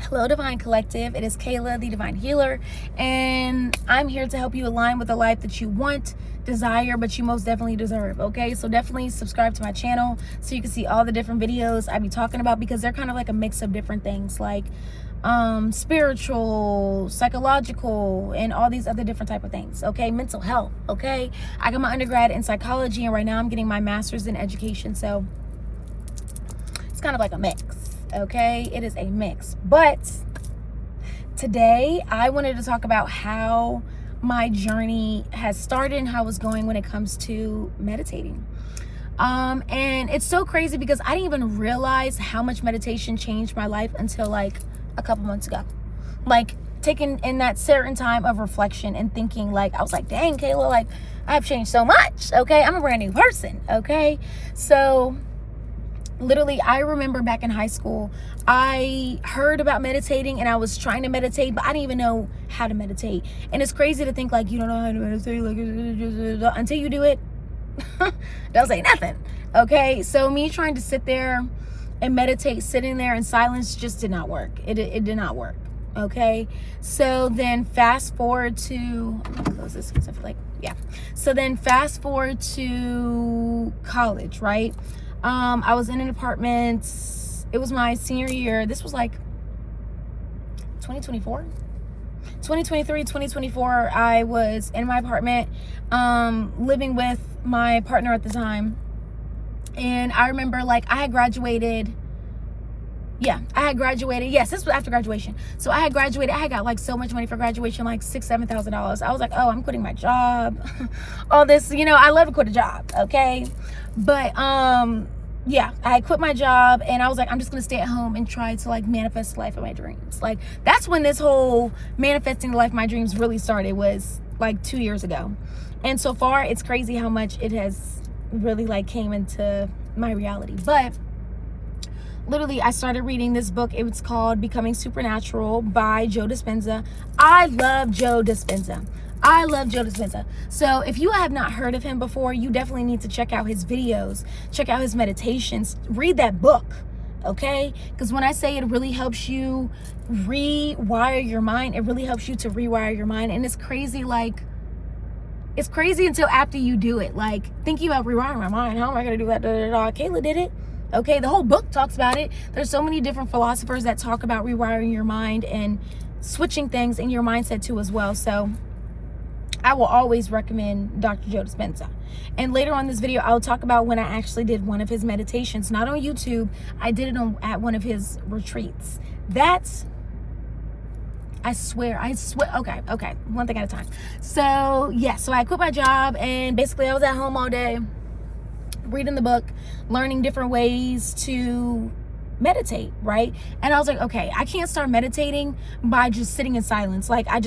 Hello, Divine Collective. It is Kayla, the Divine Healer, and I'm here to help you align with the life that you want, desire, but you most definitely deserve. Okay, so definitely subscribe to my channel so you can see all the different videos I be talking about, because they're kind of like a mix of different things, like spiritual, psychological, and all these other different type of things. Okay, mental health. Okay, I got my undergrad in psychology, and right now I'm getting my master's in education, so it's kind of like a mix. Okay, it is a mix. But today I wanted to talk about how my journey has started and how it's going when it comes to meditating. And it's so crazy because I didn't even realize how much meditation changed my life until like a couple months ago. Like taking in that certain time of reflection and thinking, like, I was like, dang, Kayla, like I've changed so much. Okay, I'm a brand new person. Okay, so literally, I remember back in high school, I heard about meditating and I was trying to meditate, but I didn't even know how to meditate. And it's crazy to think like you don't know how to meditate, like until you do it. Don't say nothing. Okay, so me trying to sit there and meditate, sitting there in silence, just did not work. It did not work. Okay, so then fast forward to, let me close this because I feel like, yeah. So then fast forward to college, right? I was in an apartment. It was my senior year. This was like 2024, 2023, 2024. I was in my apartment, living with my partner at the time. And I remember like I had graduated. Yeah, I had graduated. Yes, this was after graduation. So I had graduated. I had got like so much money for graduation, like $6,000-$7,000. I was like, oh, I'm quitting my job. All this, you know, I love to quit a job. Okay. But, yeah, I quit my job and I was like, I'm just going to stay at home and try to like manifest the life of my dreams. Like that's when this whole manifesting the life of my dreams really started, was like 2 years ago. And so far it's crazy how much it has really like came into my reality. But literally, I started reading this book. It was called Becoming Supernatural by Joe Dispenza. I love Joe Dispenza. I love Joe Dispenza. So if you have not heard of him before, you definitely need to check out his videos, check out his meditations, read that book, okay? Because when I say it really helps you rewire your mind, it really helps you to rewire your mind. And it's crazy, like, it's crazy until after you do it. Like, thinking about rewiring my mind, how am I going to do that? Kayla did it. Okay, the whole book talks about it. There's so many different philosophers that talk about rewiring your mind and switching things in your mindset too as well. So I will always recommend Dr. Joe Dispenza. And later on this video, I'll talk about when I actually did one of his meditations, not on YouTube. I did it at one of his retreats. That's, I swear, okay, one thing at a time. So yeah, so I quit my job and basically I was at home all day, reading the book, learning different ways to meditate, right? And I was like, okay, I can't start meditating by just sitting in silence. Like I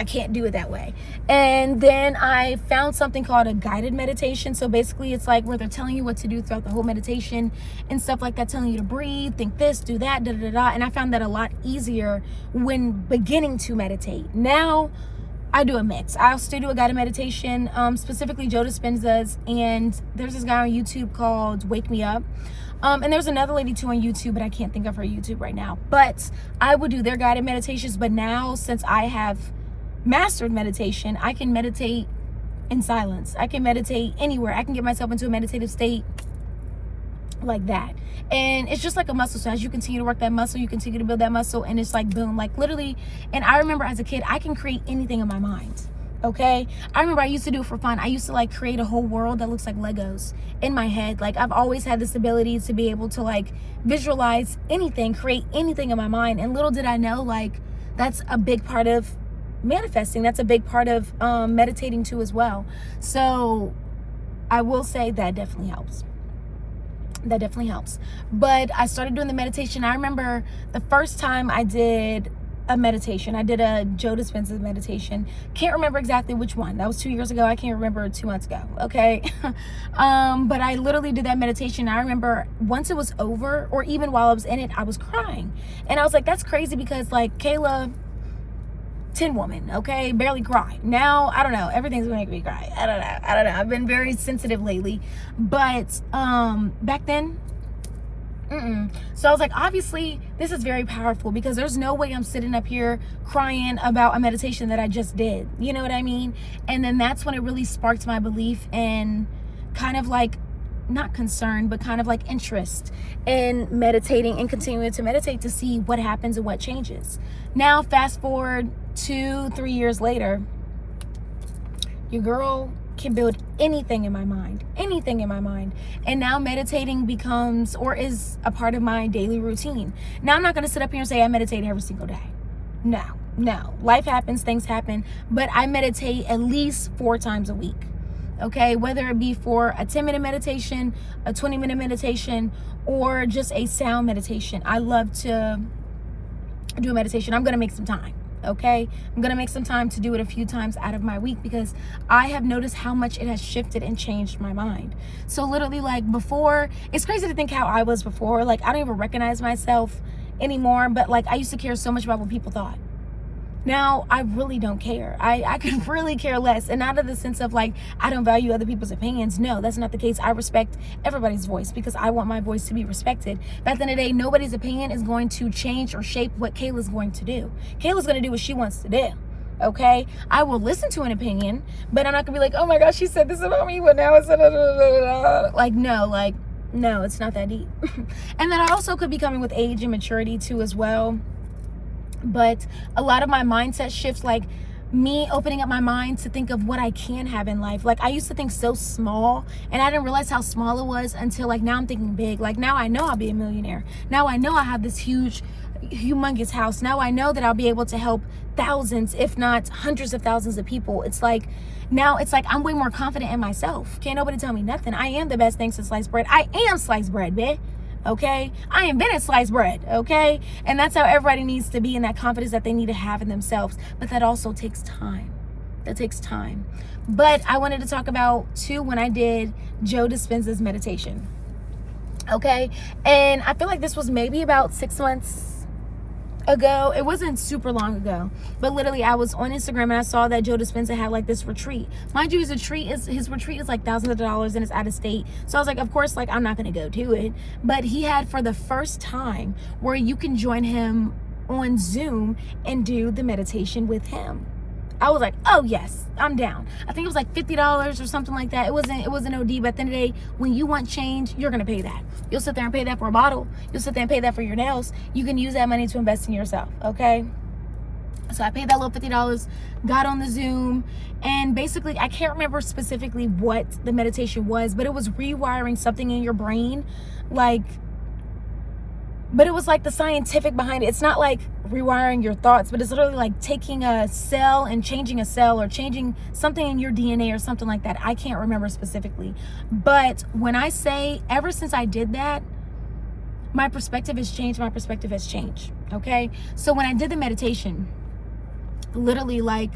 can't do it that way. And then I found something called a guided meditation. So basically it's like where they're telling you what to do throughout the whole meditation and stuff like that, telling you to breathe, think this, do that, da da da. And I found that a lot easier when beginning to meditate. Now I do a mix. I'll still do a guided meditation, specifically Joe Dispenza's, and there's this guy on YouTube called Wake Me Up. And there's another lady too on YouTube, but I can't think of her YouTube right now. But I would do their guided meditations. But now, since I have mastered meditation, I can meditate in silence. I can meditate anywhere. I can get myself into a meditative state like that. And it's just like a muscle. So as you continue to work that muscle, you continue to build that muscle, and it's like boom, like literally. And I remember as a kid, I can create anything in my mind. Okay, I remember I used to do it for fun. I used to like create a whole world that looks like Legos in my head. Like I've always had this ability to be able to like visualize anything, create anything in my mind. And little did I know, like that's a big part of manifesting. That's a big part of meditating too as well. So I will say that definitely helps. That definitely helps. But I started doing the meditation. I remember the first time I did a meditation, I did a Joe Dispenza meditation. Can't remember exactly which one. That was 2 years ago. I can't remember 2 months ago. Okay. But I literally did that meditation. I remember once it was over, or even while I was in it, I was crying. And I was like, that's crazy, because like Kayla, Tin Woman, okay, barely cry. Now, I don't know, everything's gonna make me cry. I don't know. I've been very sensitive lately. But back then, So I was like, obviously, this is very powerful because there's no way I'm sitting up here crying about a meditation that I just did. You know what I mean? And then that's when it really sparked my belief and kind of like, not concern, but kind of like interest in meditating and continuing to meditate to see what happens and what changes. Now, fast forward 2-3 years later, your girl can build anything in my mind. And now meditating becomes or is a part of my daily routine. Now, I'm not going to sit up here and say I meditate every single day. No. Life happens, things happen, but I meditate at least 4 times a week. Okay, whether it be for a 10-minute meditation, a 20-minute meditation, or just a sound meditation. I love to do a meditation. I'm going to make some time. Okay, I'm going to make some time to do it a few times out of my week because I have noticed how much it has shifted and changed my mind. So literally, like before, it's crazy to think how I was before. Like, I don't even recognize myself anymore, but like I used to care so much about what people thought. Now, I really don't care. I could really care less. And not in the sense of like, I don't value other people's opinions. No, that's not the case. I respect everybody's voice because I want my voice to be respected. But at the end of the day, nobody's opinion is going to change or shape what Kayla's going to do. Kayla's going to do what she wants to do. Okay? I will listen to an opinion, but I'm not going to be like, oh my gosh, she said this about me, but now it's like, no, it's not that deep. And then I also could be coming with age and maturity too as well. But a lot of my mindset shifts, like me opening up my mind to think of what I can have in life. Like I used to think so small and I didn't realize how small it was until like now I'm thinking big. Like now I know I'll be a millionaire. Now I know I have this humongous house. Now I know that I'll be able to help thousands, if not hundreds of thousands of people. It's like, now it's like I'm way more confident in myself. Can't nobody tell me nothing. I am the best thing since sliced bread. I am sliced bread, bitch. Okay, I invented sliced bread. Okay, and that's how everybody needs to be in that confidence that they need to have in themselves. But that also takes time. But I wanted to talk about too when I did Joe Dispenza's meditation. Okay, and I feel like this was maybe about 6 months ago. It wasn't super long ago, but literally I was on Instagram and I saw that Joe Dispenza had like this retreat. Mind you, his retreat is like thousands of dollars and it's out of state. So I was like, of course, like I'm not gonna go to it. But he had for the first time where you can join him on Zoom and do the meditation with him. I was like, oh yes, I'm down. I think it was like $50 or something like that. It wasn't OD, but at the end of the day, when you want change, you're gonna pay that. You'll sit there and pay that for a bottle. You'll sit there and pay that for your nails. You can use that money to invest in yourself, okay? So I paid that little $50, got on the Zoom, and basically, I can't remember specifically what the meditation was, but it was rewiring something in your brain, but it was like the scientific behind it. It's not like rewiring your thoughts, but it's literally like taking a cell and changing a cell or changing something in your DNA or something like that. I can't remember specifically. But when I say ever since I did that, my perspective has changed. Okay? So when I did the meditation, literally like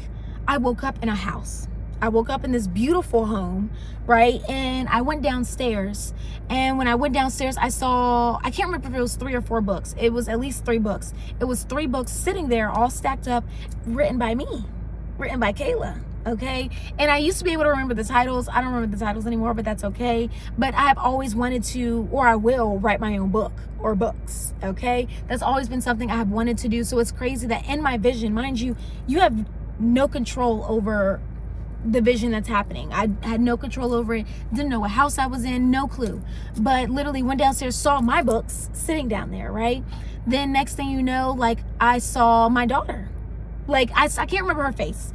I woke up in a house. I woke up in this beautiful home, right? And I went downstairs. And when I went downstairs, I can't remember if it was 3 or 4 books. It was at least 3 books. It was 3 books sitting there, all stacked up, written by me, written by Kayla. Okay. And I used to be able to remember the titles. I don't remember the titles anymore, but that's okay. But I have always wanted to, or I will, write my own book or books. Okay. That's always been something I have wanted to do. So it's crazy that in my vision, mind you, you have no control over the vision that's happening. I had no control over it. Didn't know what house I was in, no clue. But literally went downstairs, saw my books sitting down there, right? Then next thing you know, like I saw my daughter. Like I can't remember her face.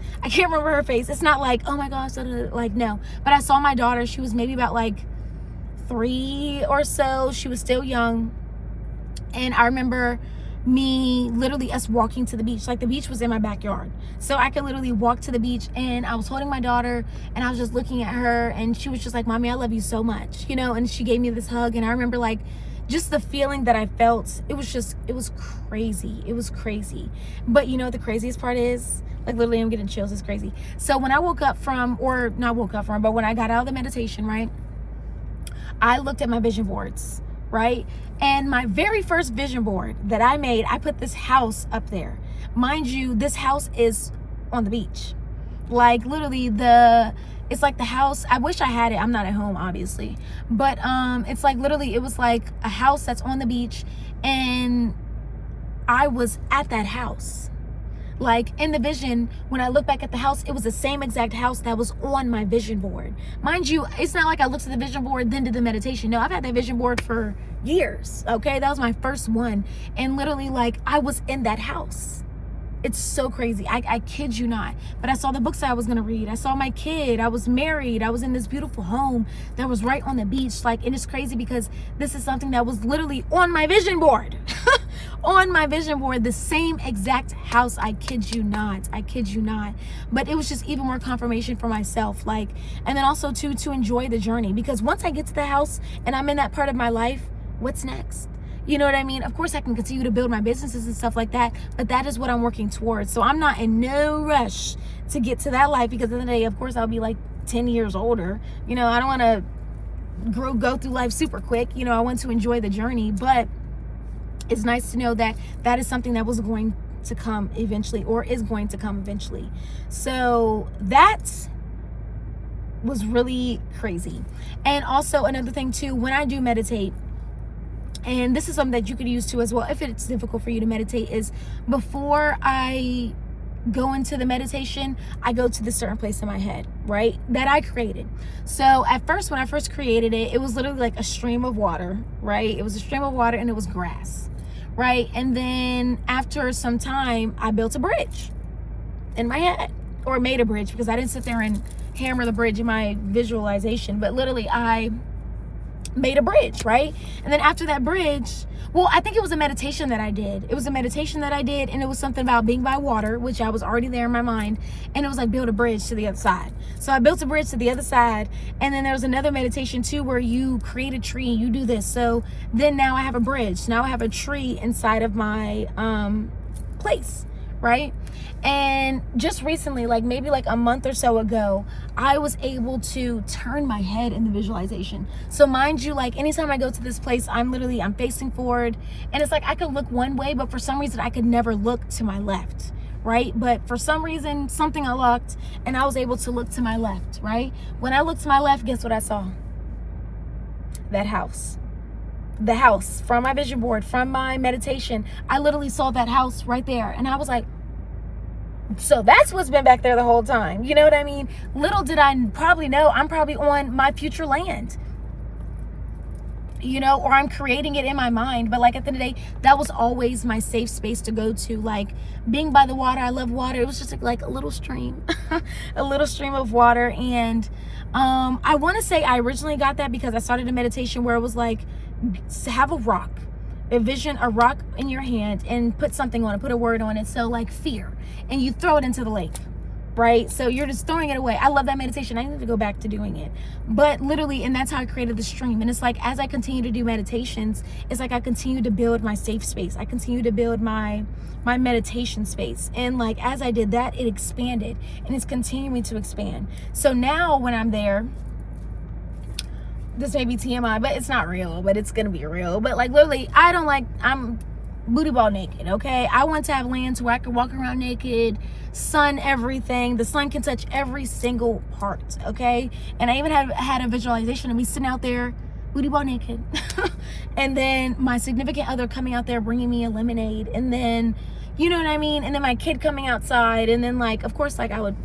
It's not like, oh my gosh, like no. But I saw my daughter. She was maybe about like 3 or so. She was still young. And I remember us walking to the beach. Like the beach was in my backyard, so I could literally walk to the beach, and I was holding my daughter and I was just looking at her, and she was just like, mommy, I love you so much, you know. And she gave me this hug, and I remember like just the feeling that I felt. It was crazy. But you know what the craziest part is? Like literally I'm getting chills. It's crazy. So when I but when I got out of the meditation, right, I looked at my vision boards, right? And my very first vision board that I made, I put this house up there. Mind you, this house is on the beach. Like literally It's like the house, I wish I had it, I'm not at home obviously, but it's like literally, it was like a house that's on the beach, and I was at that house. Like in the vision, when I look back at the house, it was the same exact house that was on my vision board. Mind you, it's not like I looked at the vision board then did the meditation. No, I've had that vision board for years. Okay, that was my first one, and literally, like, I was in that house. It's so crazy. I kid you not. But I saw the books that I was gonna read. I saw my kid. I was married. I was in this beautiful home that was right on the beach. Like, and it's crazy because this is something that was literally on my vision board. On my vision board, the same exact house. I kid you not. I kid you not. But it was just even more confirmation for myself. Like, and then also to enjoy the journey, because once I get to the house and I'm in that part of my life, what's next? You know what I mean? Of course I can continue to build my businesses and stuff like that, but that is what I'm working towards. So I'm not in no rush to get to that life, because at the end of the day, of course, I'll be like 10 years older. You know, I don't want to go through life super quick. You know, I want to enjoy the journey, but it's nice to know that that is something that was going to come eventually, or is going to come eventually. So that was really crazy. And also another thing too, when I do meditate, and this is something that you could use too as well if it's difficult for you to meditate, is before I go into the meditation, I go to this certain place in my head, right, that I created. So at first, when I first created it, it was literally like a stream of water, right? It was a stream of water and it was grass, right? And then after some time, I built a bridge in my head, or made a bridge, because I didn't sit there and hammer the bridge in my visualization, but literally I made a bridge, right? And then after that bridge, well, I think it was a meditation that I did. It was a meditation that I did, and it was something about being by water, which I was already there in my mind, and it was like build a bridge to the other side. So I built a bridge to the other side, and then there was another meditation too where you create a tree and you do this. So then now I have a bridge. Now I have a tree inside of my place, right? And just recently, like maybe like a month or so ago, I was able to turn my head in the visualization. So mind you, like anytime I go to this place, I'm facing forward, and it's like I could look one way, but for some reason I could never look to my left, right? But for some reason, something unlocked, and I was able to look to my left, right? When I looked to my left, guess what I saw? That house. The house from my vision board, from my meditation. I literally saw that house right there, and I was like, so that's what's been back there the whole time. You know what I mean? Little did I probably know I'm probably on my future land, you know, or I'm creating it in my mind. But like at the end of the day, that was always my safe space to go to. Like being by the water, I love water. It was just like a little stream, a little stream of water. And I want to say I originally got that because I started a meditation where it was like, have a rock. Envision a rock in your hand and put something on it, put a word on it. So like fear, and you throw it into the lake, right? So you're just throwing it away. I love that meditation. I need to go back to doing it. But literally, and that's how I created the stream. And it's like, as I continue to do meditations, it's like I continue to build my safe space. I continue to build my meditation space. And like, as I did that, it expanded, and it's continuing to expand. So now when I'm there, this may be TMI, but it's not real, but it's gonna be real. But like literally, I'm booty ball naked, okay? I want to have land where I can walk around naked, sun everything. The sun can touch every single part, okay? And I even had a visualization of me sitting out there booty ball naked. And then my significant other coming out there bringing me a lemonade, and then, you know what I mean? And then my kid coming outside, and then like, of course, like I would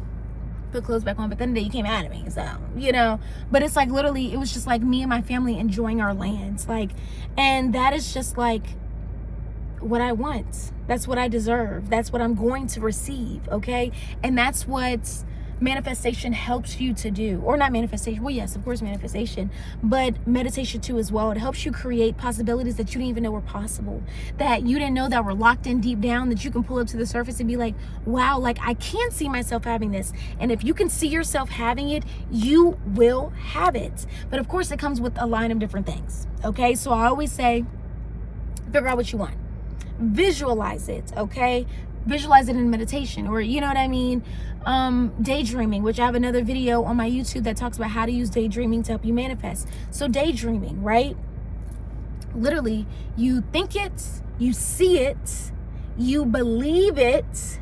put clothes back on, but then the day you came out of me, so, you know. But it's like literally, it was just like me and my family enjoying our lands, like, and that is just like what I want. That's what I deserve. That's what I'm going to receive, okay? And that's what manifestation helps you to do. Or not manifestation, well, yes, of course manifestation, but meditation too as well. It helps you create possibilities that you didn't even know were possible, that you didn't know that were locked in deep down, that you can pull up to the surface and be like, wow, like I can see myself having this. And if you can see yourself having it, you will have it. But of course it comes with a line of different things, okay? So I always say, figure out what you want. Visualize it, okay? Visualize it in meditation, or you know what I mean, daydreaming, which I have another video on my YouTube that talks about how to use daydreaming to help you manifest. So daydreaming, right? Literally, you think it, you see it, you believe it,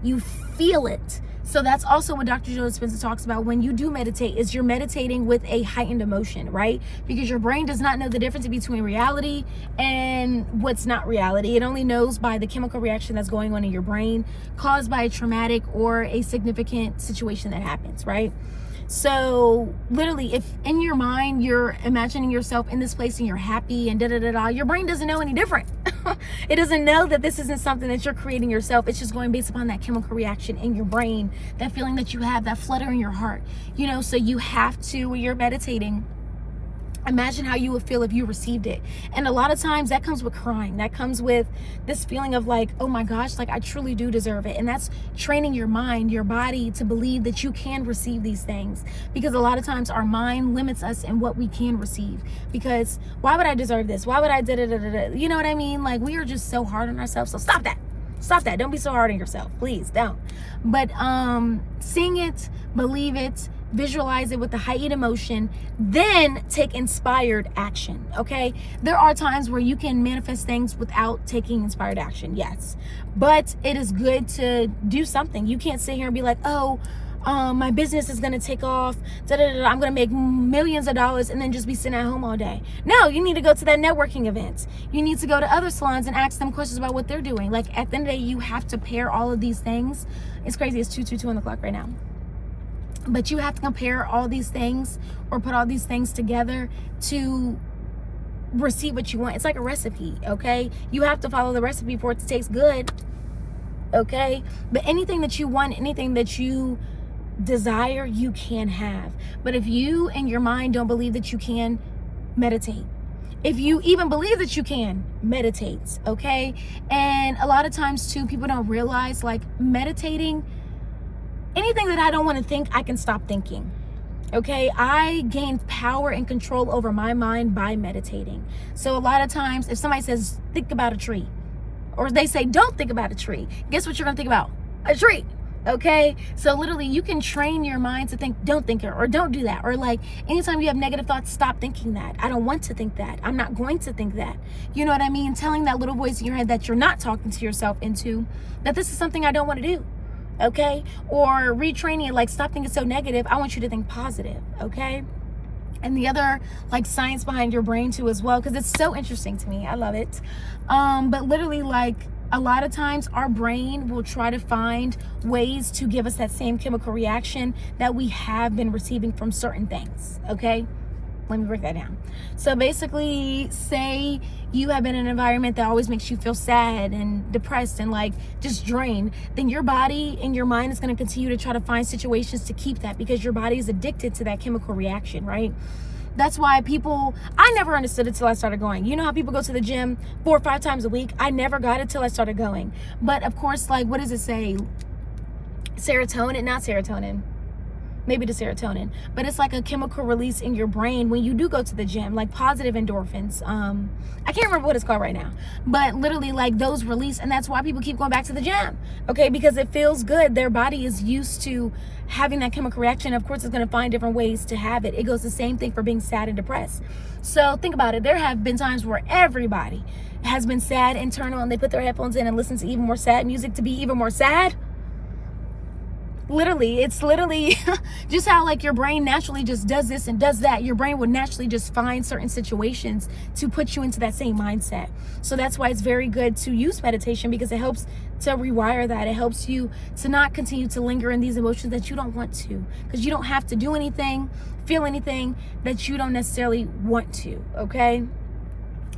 you feel it. So that's also what Dr. Joe Dispenza talks about when you do meditate, is you're meditating with a heightened emotion, right? Because your brain does not know the difference between reality and what's not reality. It only knows by the chemical reaction that's going on in your brain caused by a traumatic or a significant situation that happens, right? So literally, if in your mind you're imagining yourself in this place and you're happy and da-da-da-da, your brain doesn't know any different. It doesn't know that this isn't something that you're creating yourself. It's just going based upon that chemical reaction in your brain, that feeling that you have, that flutter in your heart. You know, so you have to, when you're meditating, imagine how you would feel if you received it. And a lot of times that comes with crying. That comes with this feeling of like, oh my gosh, like I truly do deserve it. And that's training your mind, your body to believe that you can receive these things. Because a lot of times our mind limits us in what we can receive. Because why would I deserve this? Why would I da-da-da-da-da? You know what I mean? Like, we are just so hard on ourselves. So stop that. Stop that. Don't be so hard on yourself. Please don't. But sing it, believe it, visualize it with the heightened emotion, then take inspired action. Okay, there are times where you can manifest things without taking inspired action, yes, but it is good to do something. You can't sit here and be like, oh, my business is going to take off, I'm going to make millions of dollars, and then just be sitting at home all day. No, you need to go to that networking event. You need to go to other salons and ask them questions about what they're doing. Like, at the end of the day, you have to pair all of these things. It's crazy. It's 2:22 on the clock right now. But you have to compare all these things or put all these things together to receive what you want. It's like a recipe, okay? You have to follow the recipe for it to taste good, okay? But anything that you want, anything that you desire, you can have. But if you in your mind don't believe that you can, meditate. If you even believe that you can, meditate, okay? And a lot of times too, people don't realize, like, meditating, anything that I don't want to think, I can stop thinking. Okay, I gain power and control over my mind by meditating. So a lot of times, if somebody says, think about a tree, or they say, don't think about a tree, guess what you're going to think about? A tree. Okay, so literally you can train your mind to think, don't think it, or don't do that. Or like, anytime you have negative thoughts, stop thinking that. I don't want to think that. I'm not going to think that. You know what I mean? Telling that little voice in your head that you're not talking to yourself into, that this is something I don't want to do. Okay, or retraining it, like, stop thinking so negative, I want you to think positive. Okay, and the other, like, science behind your brain too as well, because it's so interesting to me. I love it. But literally, like, a lot of times our brain will try to find ways to give us that same chemical reaction that we have been receiving from certain things. Okay, let me break that down. So basically, say you have been in an environment that always makes you feel sad and depressed and like just drained, then your body and your mind is going to continue to try to find situations to keep that, because your body is addicted to that chemical reaction, right? That's why I never understood it till I started going. You know how people go to the gym 4 or 5 times a week? I never got it till I started going. But of course, like, what does it say? Serotonin, not serotonin. Maybe the serotonin, but it's like a chemical release in your brain when you do go to the gym, like positive endorphins. I can't remember what it's called right now, but literally, like, those release, and that's why people keep going back to the gym, okay? Because it feels good. Their body is used to having that chemical reaction. Of course, it's going to find different ways to have it. It goes the same thing for being sad and depressed. So think about it. There have been times where everybody has been sad internal, and they put their headphones in and listen to even more sad music to be even more sad. Literally, it's literally just how, like, your brain naturally just does this and does that. Your brain will naturally just find certain situations to put you into that same mindset. So that's why it's very good to use meditation, because it helps to rewire that. It helps you to not continue to linger in these emotions that you don't want to, because you don't have to do anything, feel anything that you don't necessarily want to, okay?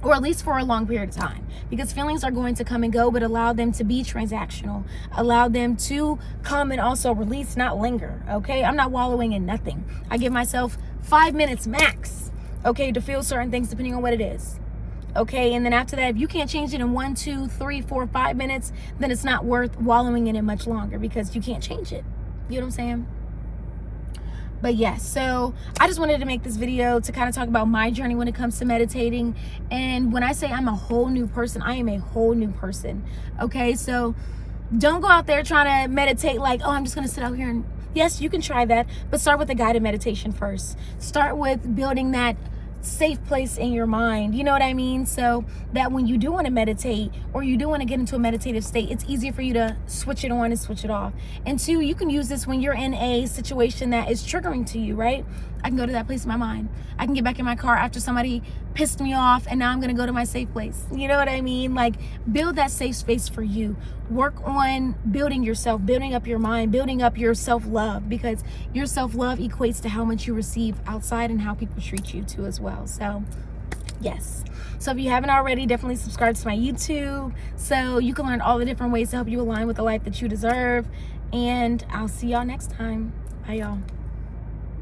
Or at least for a long period of time, because feelings are going to come and go, but allow them to be transactional. Allow them to come and also release, not linger, okay? I'm not wallowing in nothing. I give myself 5 minutes max, okay, to feel certain things depending on what it is, okay? And then after that, if you can't change it in 1, 2, 3, 4, 5 minutes, then it's not worth wallowing in it much longer, because you can't change it. You know what I'm saying? But yes, so I just wanted to make this video to kind of talk about my journey when it comes to meditating. And when I say I'm a whole new person, I am a whole new person. Okay, so don't go out there trying to meditate like, oh, I'm just going to sit out here and, yes, you can try that, but start with a guided meditation first. Start with building that safe place in your mind, you know what I mean? So that when you do want to meditate or you do want to get into a meditative state, it's easier for you to switch it on and switch it off. And two, you can use this when you're in a situation that is triggering to you, right? I can go to that place in my mind. I can get back in my car after somebody pissed me off, and now I'm going to go to my safe place. You know what I mean? Like, build that safe space for you. Work on building yourself, building up your mind, building up your self-love, because your self-love equates to how much you receive outside and how people treat you too as well. So yes. So if you haven't already, definitely subscribe to my YouTube so you can learn all the different ways to help you align with the life that you deserve. And I'll see y'all next time. Bye, y'all.